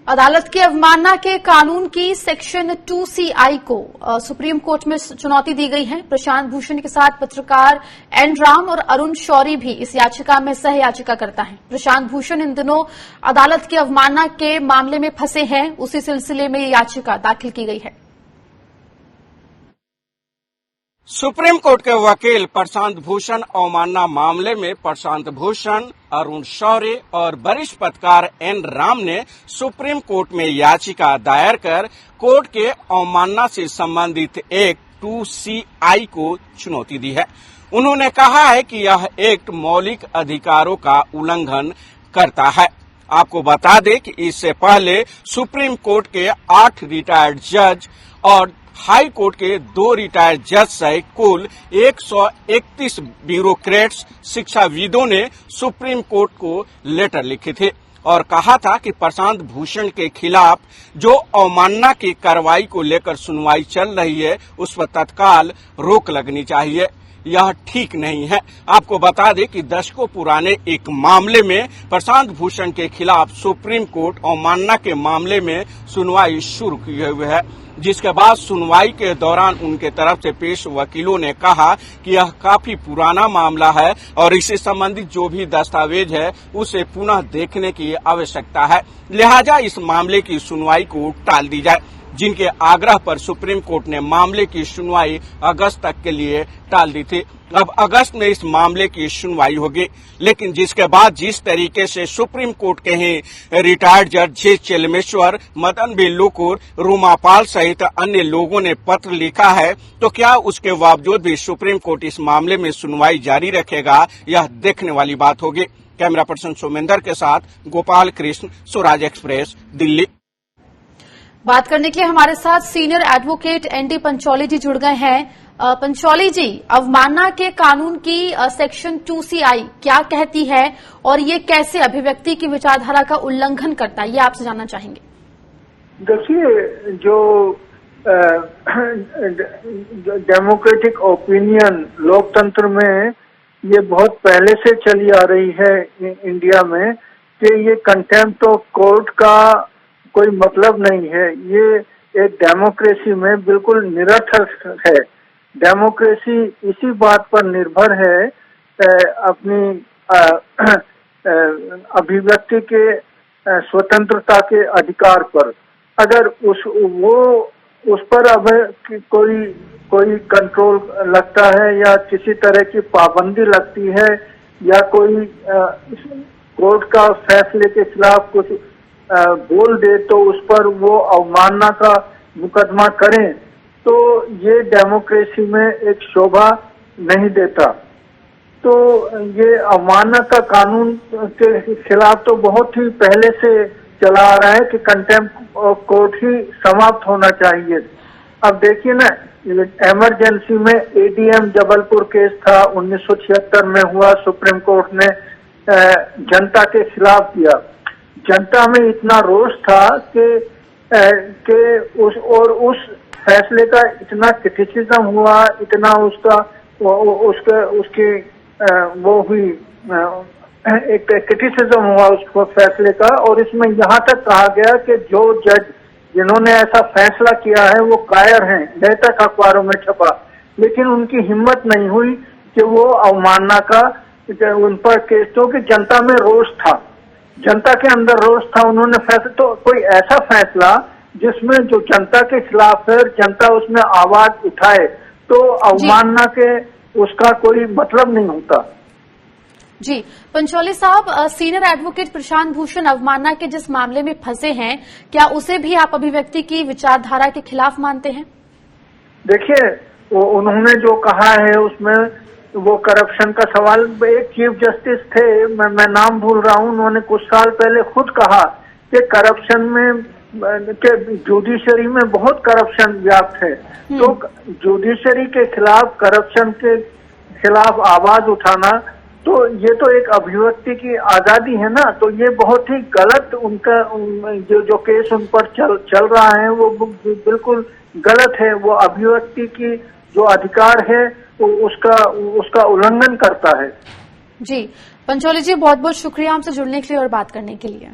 अदालत की अवमानना के कानून की सेक्शन 2CI को सुप्रीम कोर्ट में चुनौती दी गई है। प्रशांत भूषण के साथ पत्रकार एन राम और अरुण शौरी भी इस याचिका में सह याचिकाकर्ता हैं। प्रशांत भूषण इन दिनों अदालत की अवमानना के मामले में फंसे हैं। उसी सिलसिले में ये याचिका दाखिल की गई है। सुप्रीम कोर्ट के वकील प्रशांत भूषण अवमानना मामले में प्रशांत भूषण, अरुण शौरी और वरिष्ठ पत्रकार एन राम ने सुप्रीम कोर्ट में याचिका दायर कर कोर्ट के अवमानना से संबंधित एक्ट 2CI को चुनौती दी है। उन्होंने कहा है कि यह एक्ट मौलिक अधिकारों का उल्लंघन करता है। आपको बता दें कि इससे पहले सुप्रीम कोर्ट के 8 रिटायर्ड जज और हाई कोर्ट के 2 रिटायर्ड जज सहित कुल 131 ब्यूरोक्रेट्स शिक्षाविदों ने सुप्रीम कोर्ट को लेटर लिखे थे और कहा था कि प्रशांत भूषण के खिलाफ जो अवमानना की कार्रवाई को लेकर सुनवाई चल रही है उस पर तत्काल रोक लगनी चाहिए। यह ठीक नहीं है। आपको बता दें कि दशकों पुराने एक मामले में प्रशांत भूषण के खिलाफ सुप्रीम कोर्ट अवमानना के मामले में सुनवाई शुरू किए हुए है, जिसके बाद सुनवाई के दौरान उनके तरफ से पेश वकीलों ने कहा कि यह काफी पुराना मामला है और इससे संबंधित जो भी दस्तावेज है उसे पुनः देखने की आवश्यकता है, लिहाजा इस मामले की सुनवाई को टाल दी जाए, जिनके आग्रह पर सुप्रीम कोर्ट ने मामले की सुनवाई अगस्त तक के लिए टाल दी थी। अब अगस्त में इस मामले की सुनवाई होगी, लेकिन जिसके बाद जिस तरीके से सुप्रीम कोर्ट के ही रिटायर्ड जज जे चेलमेश्वर, मदन बी लोकुर, रूमापाल सहित अन्य लोगों ने पत्र लिखा है, तो क्या उसके बावजूद भी सुप्रीम कोर्ट इस मामले में सुनवाई जारी रखेगा, यह देखने वाली बात होगी। कैमरा पर्सन सोमेंदर के साथ गोपाल कृष्ण, स्वराज एक्सप्रेस, दिल्ली। बात करने के लिए हमारे साथ सीनियर एडवोकेट एनडी पंचौली जी जुड़ गए हैं। पंचौली जी, अवमानना के कानून की सेक्शन 2CI क्या कहती है और ये कैसे अभिव्यक्ति की विचारधारा का उल्लंघन करता है, ये आपसे जानना चाहेंगे। देखिए, जो डेमोक्रेटिक ओपिनियन लोकतंत्र में ये बहुत पहले से चली आ रही है इंडिया में कि ये कंटेम्प्ट ऑफ कोर्ट का कोई मतलब नहीं है। ये एक डेमोक्रेसी में बिल्कुल निरर्थक है। डेमोक्रेसी इसी बात पर निर्भर है अपनी अभिव्यक्ति के स्वतंत्रता के अधिकार पर। अगर उस पर अब कोई कंट्रोल लगता है या किसी तरह की पाबंदी लगती है या कोई कोर्ट का फैसले के खिलाफ कुछ बोल दे तो उस पर वो अवमानना का मुकदमा करें, तो ये डेमोक्रेसी में एक शोभा नहीं देता। तो ये अवमानना का कानून के खिलाफ तो बहुत ही पहले से चला आ रहा है कि कंटेम्प्ट ऑफ कोर्ट ही समाप्त होना चाहिए। अब देखिए ना, इमरजेंसी में ADM जबलपुर केस था, 1976 में हुआ, सुप्रीम कोर्ट ने जनता के खिलाफ दिया। जनता में इतना रोष था कि उस फैसले का इतना क्रिटिसिज्म हुआ, इतना उसकी वो हुई, एक क्रिटिसिज्म हुआ उस फैसले का, और इसमें यहाँ तक कहा गया कि जो जज जिन्होंने ऐसा फैसला किया है वो कायर हैं, यह तक अखबारों में छपा। लेकिन उनकी हिम्मत नहीं हुई कि वो अवमानना का उन पर केस, क्योंकि जनता में रोष था, जनता के अंदर रोष था। उन्होंने फैसला, तो कोई ऐसा फैसला जिसमें जो जनता के खिलाफ है, जनता उसमें आवाज उठाए, तो अवमानना के उसका कोई मतलब नहीं होता। जी पंचौली साहब, सीनियर एडवोकेट प्रशांत भूषण अवमानना के जिस मामले में फंसे हैं, क्या उसे भी आप अभिव्यक्ति की विचारधारा के खिलाफ मानते हैं? देखिए, उन्होंने जो कहा है उसमें वो करप्शन का सवाल, एक चीफ जस्टिस थे, मैं नाम भूल रहा हूँ, उन्होंने कुछ साल पहले खुद कहा कि करप्शन में के जुडिशरी में बहुत करप्शन व्याप्त है। तो जुडिशरी के खिलाफ, करप्शन के खिलाफ आवाज उठाना, तो ये तो एक अभिव्यक्ति की आजादी है ना। तो ये बहुत ही गलत, उनका जो केस उन पर चल रहा है वो बिल्कुल गलत है। वो अभिव्यक्ति की जो अधिकार है उसका उल्लंघन करता है। जी पंचौली जी, बहुत बहुत शुक्रिया हमसे जुड़ने के लिए और बात करने के लिए।